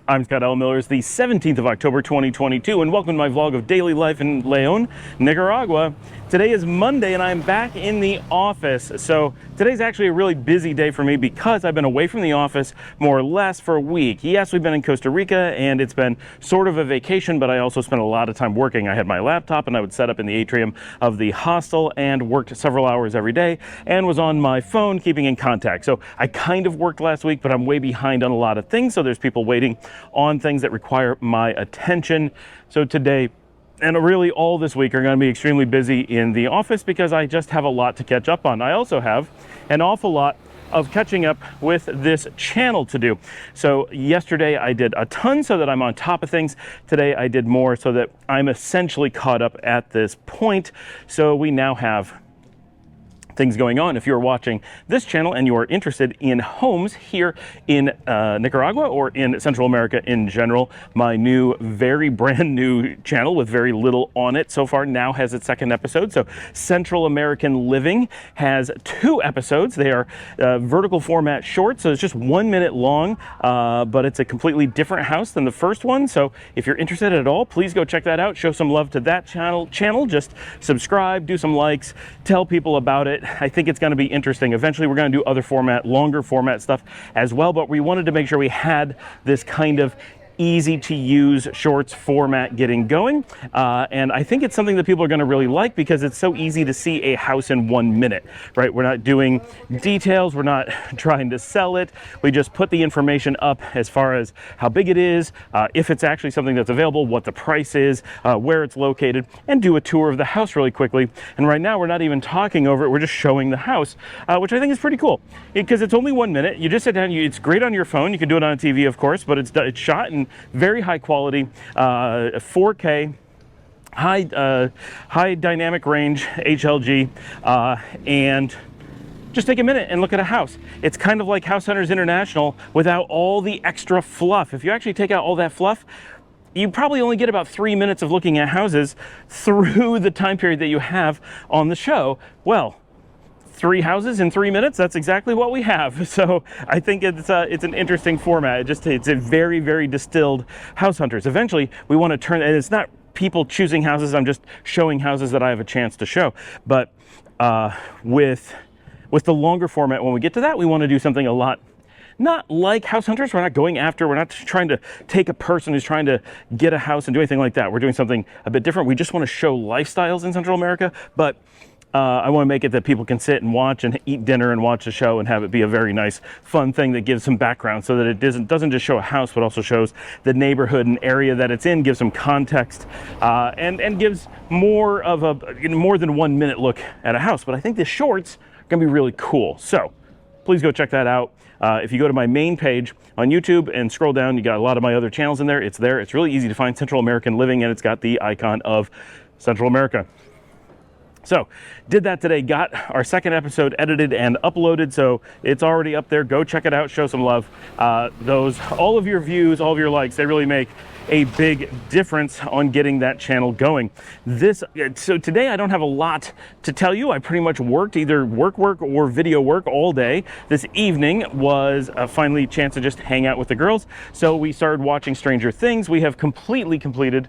I'm Scott L. Miller. It's the 17th of October 2022, and welcome to my vlog of daily life in León, Nicaragua. Today is Monday, and I'm back in the office. So today's actually a really busy day for me because I've been away from the office more or less for a week. Yes, we've been in Costa Rica, and it's been sort of a vacation, but I also spent a lot of time working. I had my laptop, and I would set up in the atrium of the hostel and worked several hours every day, and was on my phone keeping in contact. So I kind of worked last week, but I'm way behind on a lot of things, so there's people waiting on things that require my attention. So today, and really all this week, are going to be extremely busy in the office because I just have a lot to catch up on. I also have an awful lot of catching up with this channel to do. So yesterday I did a ton so that I'm on top of things. Today I did more so that I'm essentially caught up at this point. So we now have things going on. If you're watching this channel and you are interested in homes here in Nicaragua or in Central America in general, my new, very brand new channel with very little on it so far now has its second episode. So Central American Living has 2 episodes. They are vertical format short, so it's just 1 minute long, but it's a completely different house than the first one. So if you're interested at all, please go check that out. Show some love to that channel. Just subscribe, do some likes, tell people about it. I think it's going to be interesting. Eventually we're going to do other format, longer format stuff as well, but we wanted to make sure we had this kind of easy to use shorts format getting going, and I think it's something that people are going to really like because it's so easy to see a house in 1 minute, right? We're not doing details, we're not trying to sell it, we just put the information up as far as how big it is, if it's actually something that's available, what the price is, where it's located, and do a tour of the house really quickly. And right now we're not even talking over it, we're just showing the house, which I think is pretty cool because it's only 1 minute. You just sit down, it's great on your phone, you can do it on a TV of course, but it's shot in very high quality, 4K, high dynamic range HLG, and just take a minute and look at a house. It's kind of like House Hunters International without all the extra fluff. If you actually take out all that fluff, you probably only get about 3 minutes of looking at houses through the time period that you have on the show. Well, 3 houses in 3 minutes, that's exactly what we have. So I think it's an interesting format. It's a very, very distilled House Hunters. Eventually we want to turn, and it's not people choosing houses, I'm just showing houses that I have a chance to show. But with the longer format, when we get to that, we want to do something a lot not like House Hunters. We're not trying to take a person who's trying to get a house and do anything like that. We're doing something a bit different. We just want to show lifestyles in Central America, but I want to make it that people can sit and watch and eat dinner and watch the show and have it be a very nice, fun thing that gives some background so that it doesn't just show a house, but also shows the neighborhood and area that it's in, gives some context, and gives more than 1 minute look at a house. But I think the shorts are going to be really cool. So please go check that out. If you go to my main page on YouTube and scroll down, you got a lot of my other channels in there. It's there. It's really easy to find, Central American Living, and it's got the icon of Central America. So did that today, got our second episode edited and uploaded, so it's already up there. Go check it out, show some love. All of your views, all of your likes, they really make a big difference on getting that channel going. So today I don't have a lot to tell you. I pretty much worked either work or video work all day. This evening was finally a chance to just hang out with the girls. So we started watching Stranger Things. We have completely completed.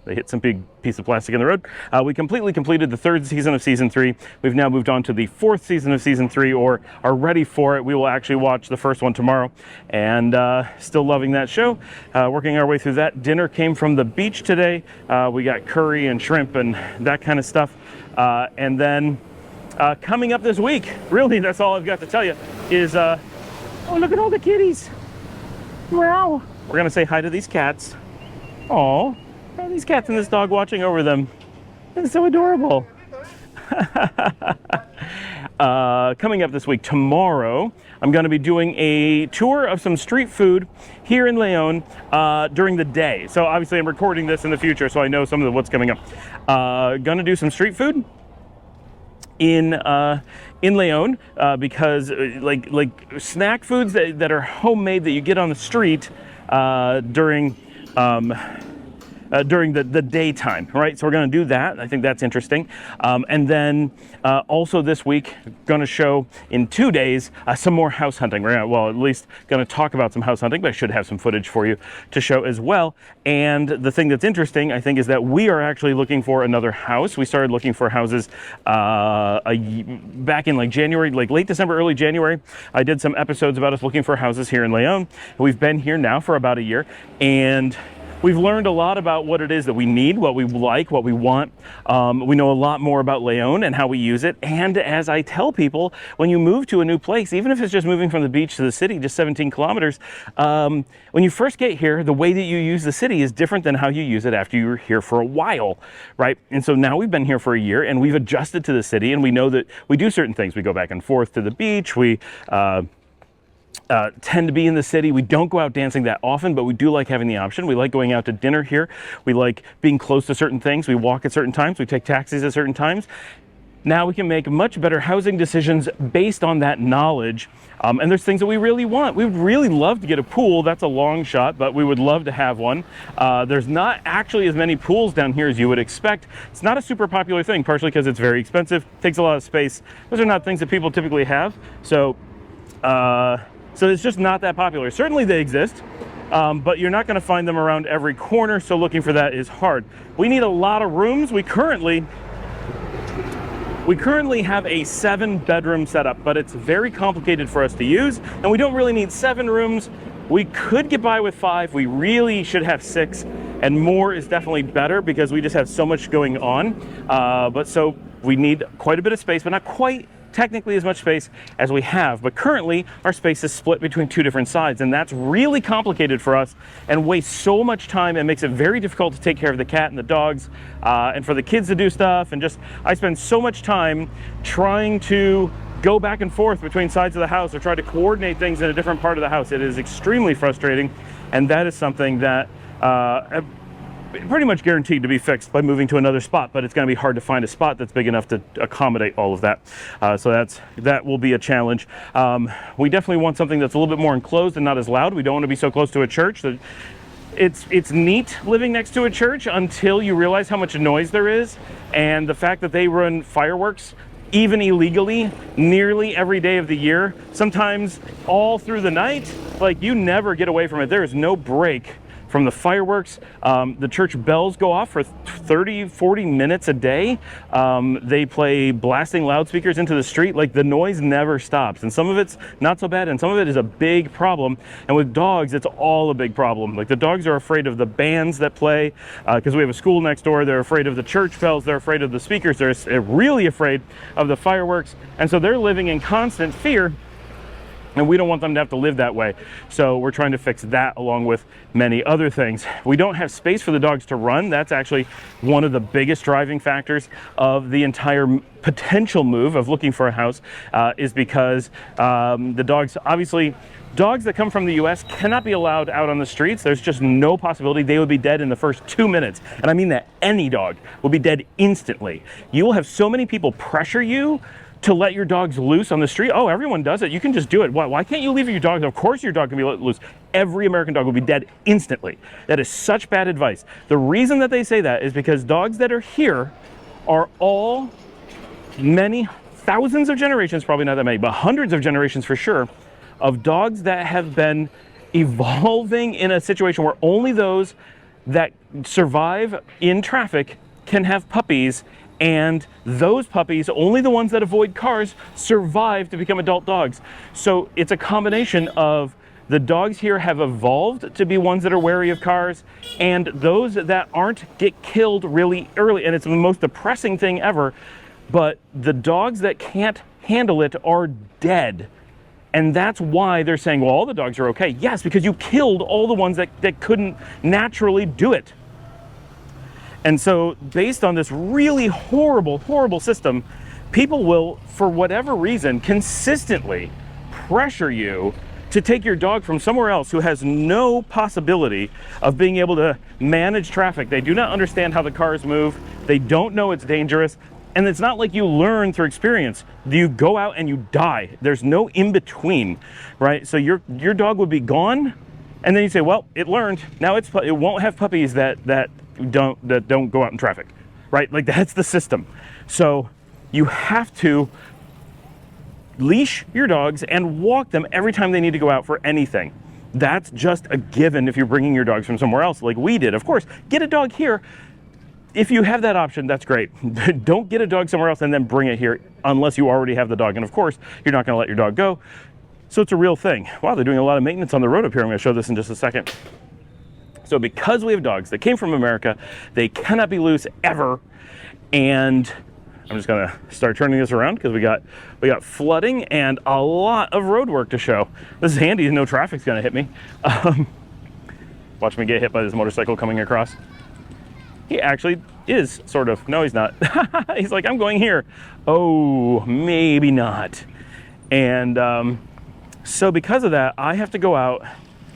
They hit some big piece of plastic in the road. We completely completed the 3rd season of season 3. We've now moved on to the 4th season of season 3, or are ready for it. We will actually watch the first one tomorrow, and still loving that show. Working our way through that. Dinner came from the beach today. We got curry and shrimp and that kind of stuff. And then coming up this week, really that's all I've got to tell you, is, oh, look at all the kitties. Wow. We're gonna say hi to these cats. Aw. Oh, these cats and this dog watching over them. It's so adorable. Coming up this week, tomorrow, I'm going to be doing a tour of some street food here in León during the day. So obviously I'm recording this in the future, so I know some of what's coming up. Going to do some street food in León because like snack foods that are homemade that you get on the street during during the daytime, right? So we're going to do that. I think that's interesting. And then also this week, going to show in 2 days some more house hunting. We're gonna, well, at least going to talk about some house hunting, but I should have some footage for you to show as well. And the thing that's interesting, I think, is that we are actually looking for another house. We started looking for houses back in like January, like late December, early January. I did some episodes about us looking for houses here in Leon. We've been here now for about a year, and we've learned a lot about what it is that we need, what we like, what we want. We know a lot more about Leon and how we use it. And as I tell people, when you move to a new place, even if it's just moving from the beach to the city, just 17 kilometers, when you first get here, the way that you use the city is different than how you use it after you're here for a while, right? And so now we've been here for a year and we've adjusted to the city, and we know that we do certain things. We go back and forth to the beach. We tend to be in the city. We don't go out dancing that often, but we do like having the option. We like going out to dinner here. We like being close to certain things. We walk at certain times. We take taxis at certain times. Now we can make much better housing decisions based on that knowledge. And there's things that we really want. We would really love to get a pool. That's a long shot, but we would love to have one. There's not actually as many pools down here as you would expect. It's not a super popular thing, partially because it's very expensive, takes a lot of space. Those are not things that people typically have. So it's just not that popular. Certainly they exist, but you're not going to find them around every corner, so looking for that is hard. We need a lot of rooms. We currently have a 7-bedroom setup, but it's very complicated for us to use, and we don't really need 7 rooms. We could get by with 5. We really should have 6, and more is definitely better because we just have so much going on. But so we need quite a bit of space, but not quite technically as much space as we have. But currently our space is split between 2 different sides, and that's really complicated for us and wastes so much time and makes it very difficult to take care of the cat and the dogs, and for the kids to do stuff. And just, I spend so much time trying to go back and forth between sides of the house or try to coordinate things in a different part of the house. It is extremely frustrating, and that is something that pretty much guaranteed to be fixed by moving to another spot, but it's going to be hard to find a spot that's big enough to accommodate all of that. So that will be a challenge. We definitely want something that's a little bit more enclosed and not as loud. We don't want to be so close to a church. That it's neat living next to a church until you realize how much noise there is, and the fact that they run fireworks even illegally nearly every day of the year, sometimes all through the night. Like, you never get away from it. There is no break from the fireworks. The church bells go off for 30, 40 minutes a day. They play blasting loudspeakers into the street. Like, the noise never stops. And some of it's not so bad, and some of it is a big problem. And with dogs, it's all a big problem. Like, the dogs are afraid of the bands that play, because we have a school next door. They're afraid of the church bells. They're afraid of the speakers. They're really afraid of the fireworks. And so they're living in constant fear, and we don't want them to have to live that way. So we're trying to fix that, along with many other things. We don't have space for the dogs to run. That's actually one of the biggest driving factors of the entire potential move of looking for a house, is because the dogs, obviously, dogs that come from the US cannot be allowed out on the streets. There's just no possibility. They would be dead in the first 2 minutes. And I mean that any dog will be dead instantly. You will have so many people pressure you to let your dogs loose on the street. Oh, everyone does it. You can just do it. Why can't you leave your dog? Of course your dog can be let loose. Every American dog will be dead instantly. That is such bad advice. The reason that they say that is because dogs that are here are all many thousands of generations, probably not that many, but hundreds of generations for sure, of dogs that have been evolving in a situation where only those that survive in traffic can have puppies. And those puppies, only the ones that avoid cars, survive to become adult dogs. So it's a combination of the dogs here have evolved to be ones that are wary of cars, and those that aren't get killed really early. And it's the most depressing thing ever. But the dogs that can't handle it are dead. And that's why they're saying, well, all the dogs are okay. Yes, because you killed all the ones that couldn't naturally do it. And so based on this really horrible, horrible system, people will, for whatever reason, consistently pressure you to take your dog from somewhere else who has no possibility of being able to manage traffic. They do not understand how the cars move. They don't know it's dangerous. And it's not like you learn through experience. You go out and you die. There's no in between, right? So your dog would be gone, and then you say, well, it learned. Now it won't have puppies that that don't go out in traffic, right? Like that's the system. So you have to leash your dogs and walk them every time they need to go out for anything. That's just a given if you're bringing your dogs from somewhere else like we did. Of course, get a dog here. If you have that option, that's great. Don't get a dog somewhere else and then bring it here unless you already have the dog. And of course, you're not going to let your dog go. So it's a real thing. Wow, they're doing a lot of maintenance on the road up here. I'm going to show this in just a second. So because we have dogs that came from America, they cannot be loose ever. And I'm just gonna start turning this around because we got flooding and a lot of road work to show. This is handy, no traffic's gonna hit me. Watch me get hit by this motorcycle coming across. He actually is sort of, no he's not. He's like, I'm going here. Oh, maybe not. And so because of that, I have to go out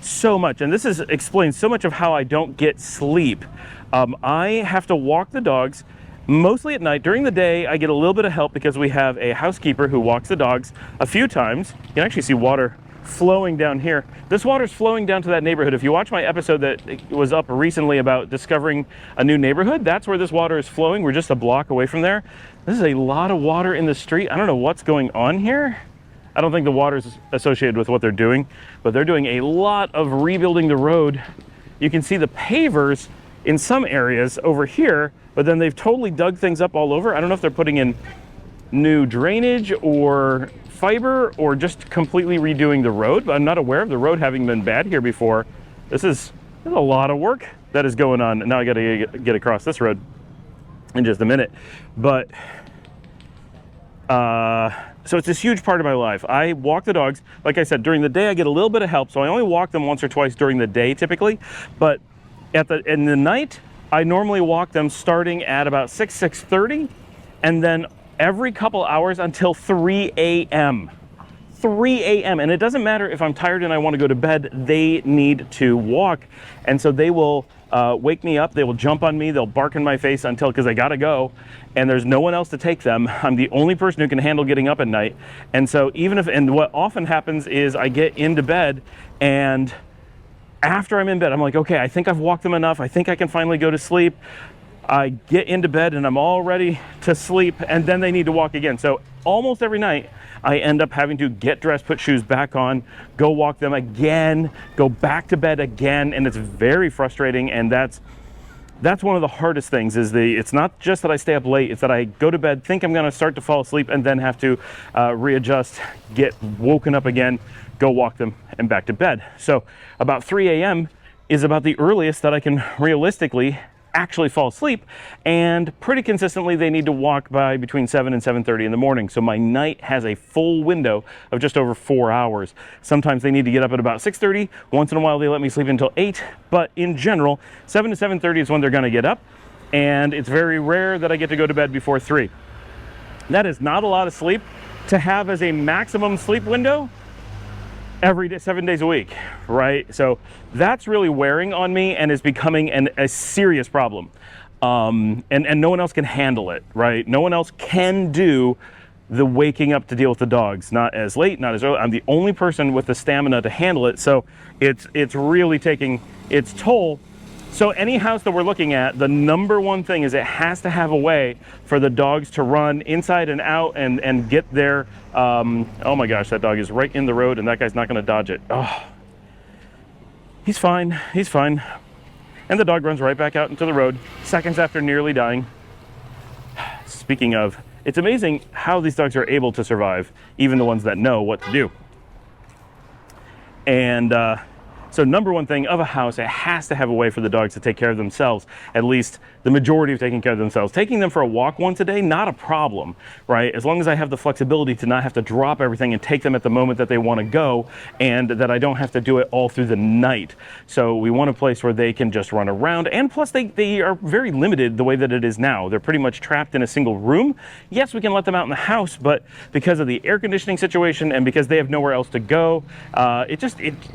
so much, and this explains so much of how I don't get sleep. I have to walk the dogs mostly at night. During the day, I get a little bit of help because we have a housekeeper who walks the dogs a few times. You can actually see water flowing down here. This water's flowing down to that neighborhood. If you watch my episode that was up recently about discovering a new neighborhood, that's where this water is flowing. We're just a block away from there. This is a lot of water in the street. I don't know what's going on here. I don't think the water's associated with what they're doing, but they're doing a lot of rebuilding the road. You can see the pavers in some areas over here, but then they've totally dug things up all over. I don't know if they're putting in new drainage or fiber or just completely redoing the road, but I'm not aware of the road having been bad here before. There's a lot of work that is going on. Now I gotta get across this road in just a minute. But, so it's this huge part of my life. I walk the dogs. Like I said, during the day I get a little bit of help, so I only walk them once or twice during the day typically. But in the night, I normally walk them starting at about 6:30, and then every couple hours until 3 a.m. 3 a.m. And it doesn't matter if I'm tired and I want to go to bed, they need to walk. And so they will wake me up, they will jump on me, they'll bark in my face because they gotta go, and there's no one else to take them. I'm the only person who can handle getting up at night. And so and what often happens is I get into bed, and after I'm in bed, I'm like, okay, I think I've walked them enough. I think I can finally go to sleep. I get into bed and I'm all ready to sleep, and then they need to walk again. So almost every night, I end up having to get dressed, put shoes back on, go walk them again, go back to bed again, and it's very frustrating. And that's one of the hardest things. It's not just that I stay up late; it's that I go to bed, think I'm going to start to fall asleep, and then have to readjust, get woken up again, go walk them, and back to bed. So about 3 a.m. is about the earliest that I can realistically actually fall asleep, and pretty consistently they need to walk by between 7 and 7:30 in the morning. So my night has a full window of just over 4 hours. Sometimes they need to get up at about 6:30. Once in a while they let me sleep until 8, but in general 7 to 7:30 is when they're going to get up, and it's very rare that I get to go to bed before 3. That is not a lot of sleep to have as a maximum sleep window every day, 7 days a week, right? So that's really wearing on me and is becoming a serious problem. And no one else can handle it, right? No one else can do the waking up to deal with the dogs, not as late, not as early. I'm the only person with the stamina to handle it. So it's really taking its toll. So any house that we're looking at, the number one thing is it has to have a way for the dogs to run inside and out and get there. Oh my gosh, that dog is right in the road, and that guy's not going to dodge it. Oh, he's fine. He's fine. And the dog runs right back out into the road seconds after nearly dying. Speaking of, it's amazing how these dogs are able to survive, even the ones that know what to do. And so number one thing of a house, it has to have a way for the dogs to take care of themselves, at least the majority of taking care of themselves. Taking them for a walk once a day, not a problem, right? As long as I have the flexibility to not have to drop everything and take them at the moment that they want to go, and that I don't have to do it all through the night. So we want a place where they can just run around, and plus they are very limited the way that it is now. They're pretty much trapped in a single room. Yes, we can let them out in the house, but because of the air conditioning situation and because they have nowhere else to go, it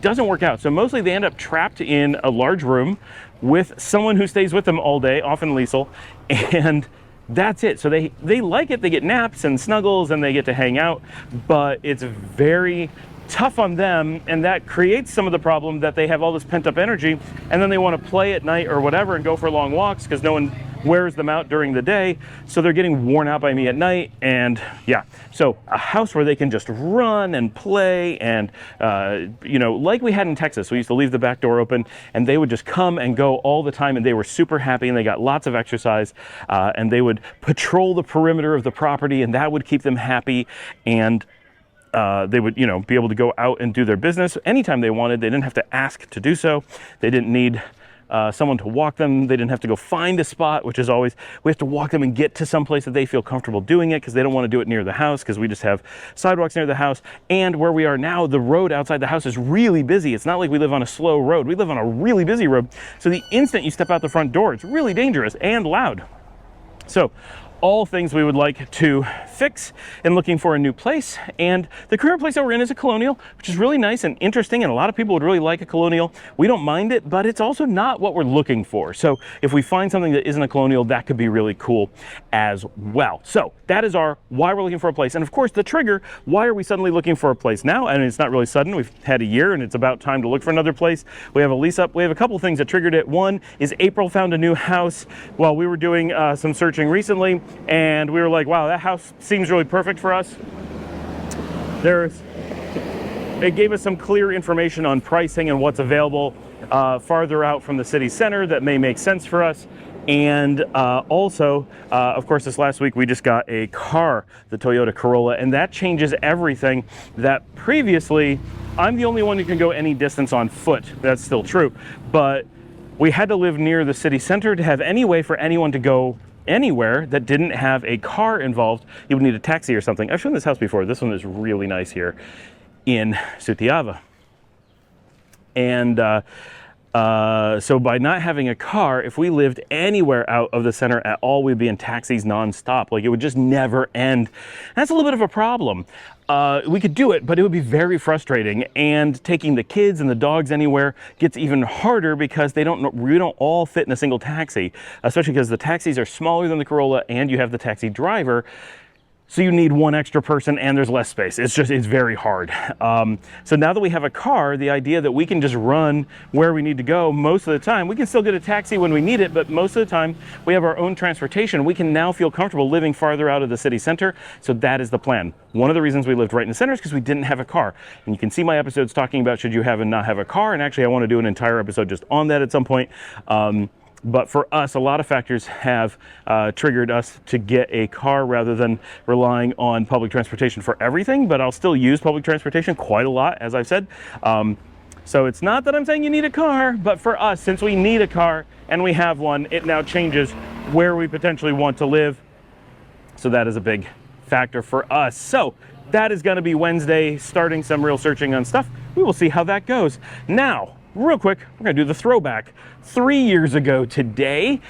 doesn't work out. So mostly they end up trapped in a large room with someone who stays with them all day, often Liesel, and that's it. So they like it. They get naps and snuggles and they get to hang out, but it's very tough on them, and that creates some of the problem that they have all this pent-up energy, and then they want to play at night or whatever and go for long walks because no one wears them out during the day, so they're getting worn out by me at night. And yeah, so a house where they can just run and play and you know, like we had in Texas. We used to leave the back door open and they would just come and go all the time, and they were super happy and they got lots of exercise, and they would patrol the perimeter of the property, and that would keep them happy. And they would, you know, be able to go out and do their business anytime they wanted. They didn't have to ask to do so. They didn't need someone to walk them. They didn't have to go find a spot, which is always, we have to walk them and get to some place that they feel comfortable doing it, because they don't want to do it near the house, because we just have sidewalks near the house. And where we are now, the road outside the house is really busy. It's not like we live on a slow road. We live on a really busy road. So the instant you step out the front door, it's really dangerous and loud. So all things we would like to fix in looking for a new place. And the current place that we're in is a colonial, which is really nice and interesting, and a lot of people would really like a colonial. We don't mind it, but it's also not what we're looking for. So if we find something that isn't a colonial, that could be really cool as well. So that is our why we're looking for a place. And of course, the trigger, why are we suddenly looking for a place now? And it's not really sudden. We've had a year and it's about time to look for another place. We have a lease up. We have a couple things that triggered it. One is April found a new house while we were doing some searching recently, and we were like, wow, that house seems really perfect for us. It gave us some clear information on pricing and what's available farther out from the city center that may make sense for us. And also, of course, this last week we just got a car, the Toyota Corolla, and that changes everything. That previously, I'm the only one who can go any distance on foot. That's still true. But we had to live near the city center to have any way for anyone to go anywhere that didn't have a car involved. You would need a taxi or something. I've shown this house before. This one is really nice here in Sutiava. And so by not having a car, if we lived anywhere out of the center at all, we'd be in taxis nonstop. Like, it would just never end. That's a little bit of a problem. We could do it, but it would be very frustrating. And taking the kids and the dogs anywhere gets even harder because we don't all fit in a single taxi, especially because the taxis are smaller than the Corolla and you have the taxi driver. So you need one extra person and there's less space. It's very hard. So now that we have a car, the idea that we can just run where we need to go most of the time, we can still get a taxi when we need it, but most of the time we have our own transportation. We can now feel comfortable living farther out of the city center. So that is the plan. One of the reasons we lived right in the center is because we didn't have a car. And you can see my episodes talking about should you have and not have a car. And actually I want to do an entire episode just on that at some point. But for us, a lot of factors have triggered us to get a car rather than relying on public transportation for everything. But I'll still use public transportation quite a lot, as I've said. So it's not that I'm saying you need a car, but for us, since we need a car and we have one, it now changes where we potentially want to live. So that is a big factor for us. So that is going to be Wednesday, starting some real searching on stuff. We will see how that goes. Now, real quick, we're going to do the throwback. 3 years ago today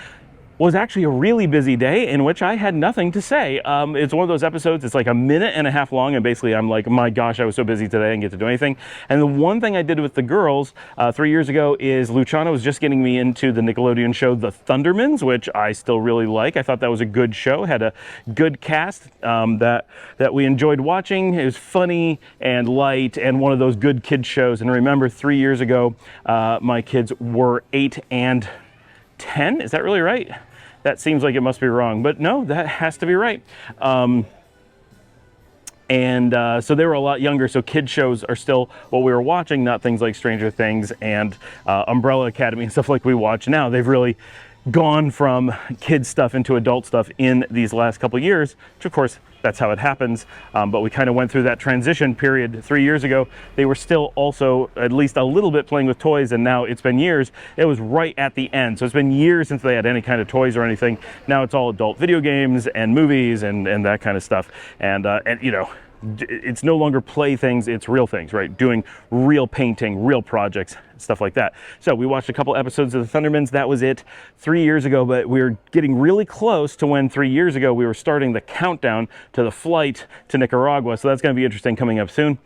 was actually a really busy day in which I had nothing to say. It's one of those episodes, it's like a minute and a half long, and basically I'm like, my gosh, I was so busy today, I didn't get to do anything. And the one thing I did with the girls 3 years ago is Luciana was just getting me into the Nickelodeon show The Thundermans, which I still really like. I thought that was a good show, had a good cast that we enjoyed watching. It was funny and light and one of those good kid shows. And remember, 3 years ago, my kids were 8 and 10. Is that really right? That seems like it must be wrong, but no, that has to be right. So they were a lot younger, so kid shows are still what we were watching, not things like Stranger Things and Umbrella Academy and stuff like we watch now. They've really gone from kid stuff into adult stuff in these last couple of years, which of course, that's how it happens. But we kind of went through that transition period 3 years ago. They were still also at least a little bit playing with toys, and now it's been years. It was right at the end. So it's been years since they had any kind of toys or anything. Now it's all adult video games and movies and that kind of stuff. And you know, it's no longer playthings, it's real things, right? Doing real painting, real projects, stuff like that. So we watched a couple episodes of The Thundermans. That was it 3 years ago, but we're getting really close to when 3 years ago we were starting the countdown to the flight to Nicaragua. So that's going to be interesting coming up soon.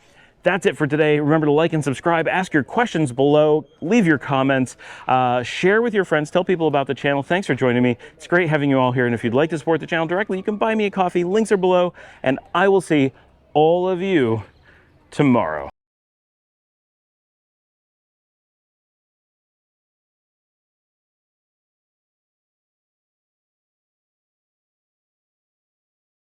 That's it for today. Remember to like and subscribe, ask your questions below, leave your comments, share with your friends, tell people about the channel. Thanks for joining me. It's great having you all here. And if you'd like to support the channel directly, you can buy me a coffee. Links are below, and I will see all of you tomorrow.